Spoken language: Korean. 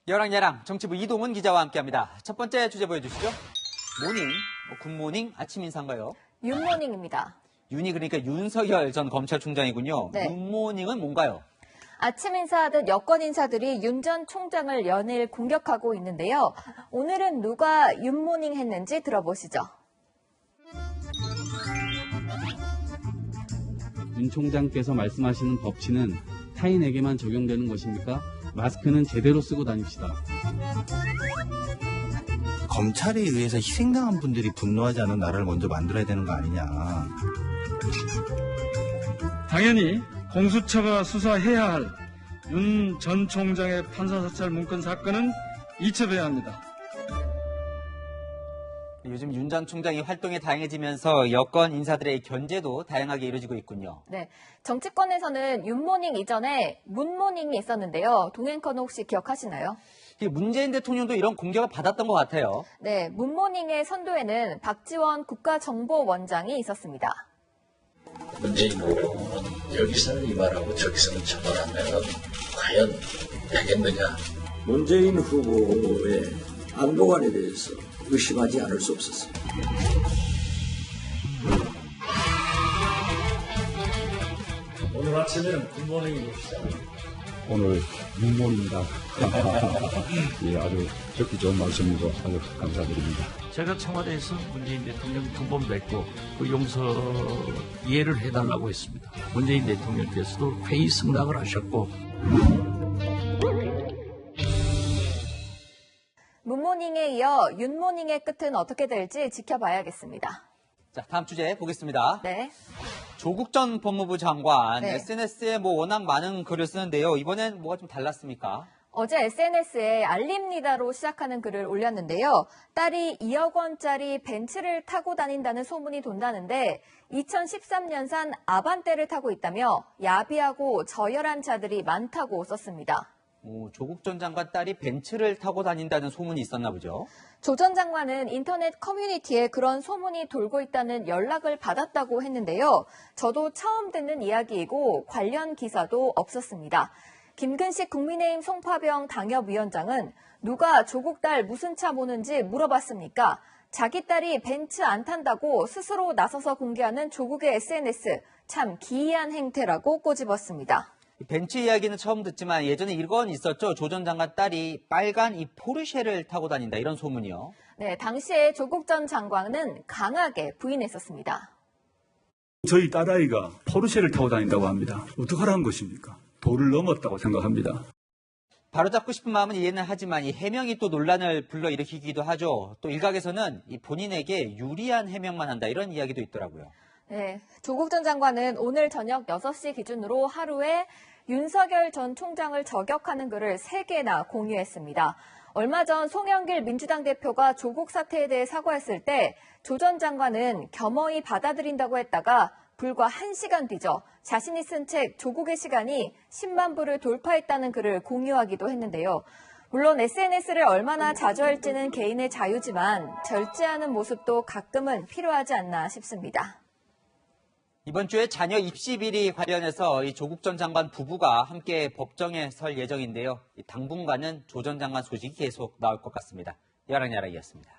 여랑야랑 정치부 이동훈 기자와 함께합니다. 첫 번째 주제 보여주시죠. 모닝, 굿모닝, 아침 인사인가요? 윤모닝입니다. 윤이 그러니까 윤석열 전 검찰총장이군요. 네. 굿모닝은 뭔가요? 아침 인사하듯 여권 인사들이 윤 전 총장을 연일 공격하고 있는데요. 오늘은 누가 윤모닝 했는지 들어보시죠. 윤 총장께서 말씀하시는 법치는 타인에게만 적용되는 것입니까? 마스크는 제대로 쓰고 다닙시다. 검찰에 의해서 희생당한 분들이 분노하지 않은 나라를 먼저 만들어야 되는 거 아니냐. 당연히 공수처가 수사해야 할 윤 전 총장의 판사사찰 문건 사건은 이첩해야 합니다. 요즘 윤 전 총장이 활동이 다양해지면서 여권 인사들의 견제도 다양하게 이루어지고 있군요. 네, 정치권에서는 윤모닝 이전에 문모닝이 있었는데요. 동행커는 혹시 기억하시나요? 문재인 대통령도 이런 공격을 받았던 것 같아요. 네, 문모닝의 선두에는 박지원 국가정보원장이 있었습니다. 문재인 후보는 여기서는 이 말하고 저기서는 저 말하면 과연 되겠느냐. 문재인 후보의 안보관에 대해서 의심하지 않을 수 없었습니다. 오늘 아침에는 굿모닝이 봅시다. 오늘 문모입니다. 예, 아주 듣기 좋은 말씀이고 아주 감사드립니다. 제가 청와대에서 문재인 대통령 두 번 뵙고 그 용서 이해를 해달라고 했습니다. 문재인 대통령께서도 회의 승낙을 하셨고. 문모닝에 이어 윤모닝의 끝은 어떻게 될지 지켜봐야겠습니다. 자, 다음 주제 보겠습니다. 네. 조국 전 법무부 장관 네. SNS에 워낙 많은 글을 쓰는데요. 이번엔 뭐가 좀 달랐습니까? 어제 SNS에 알립니다로 시작하는 글을 올렸는데요. 딸이 2억 원짜리 벤츠를 타고 다닌다는 소문이 돈다는데 2013년산 아반떼를 타고 있다며 야비하고 저열한 차들이 많다고 썼습니다. 조국 전 장관 딸이 벤츠를 타고 다닌다는 소문이 있었나 보죠. 조 전 장관은 인터넷 커뮤니티에 그런 소문이 돌고 있다는 연락을 받았다고 했는데요. 저도 처음 듣는 이야기이고 관련 기사도 없었습니다. 김근식 국민의힘 송파병 당협위원장은 누가 조국 딸 무슨 차 모는지 물어봤습니까? 자기 딸이 벤츠 안 탄다고 스스로 나서서 공개하는 조국의 SNS, 참 기이한 행태라고 꼬집었습니다. 벤츠 이야기는 처음 듣지만 예전에 이건 있었죠. 조 전 장관 딸이 빨간 이 포르쉐를 타고 다닌다 이런 소문이요. 네, 당시에 조국 전 장관은 강하게 부인했었습니다. 저희 딸아이가 포르쉐를 타고 다닌다고 합니다. 어떡하라는 것입니까? 도를 넘었다고 생각합니다. 바로잡고 싶은 마음은 이해는 하지만 이 해명이 또 논란을 불러일으키기도 하죠. 또 일각에서는 이 본인에게 유리한 해명만 한다 이런 이야기도 있더라고요. 네, 조국 전 장관은 오늘 저녁 6시 기준으로 하루에 윤석열 전 총장을 저격하는 글을 3개나 공유했습니다. 얼마 전 송영길 민주당 대표가 조국 사태에 대해 사과했을 때 조 전 장관은 겸허히 받아들인다고 했다가 불과 1시간 뒤죠. 자신이 쓴 책 조국의 시간이 10만 부를 돌파했다는 글을 공유하기도 했는데요. 물론 SNS를 얼마나 자주 할지는 개인의 자유지만 절제하는 모습도 가끔은 필요하지 않나 싶습니다. 이번 주에 자녀 입시 비리 관련해서 이 조국 전 장관 부부가 함께 법정에 설 예정인데요. 당분간은 조 전 장관 소식이 계속 나올 것 같습니다. 여랑야랑이었습니다.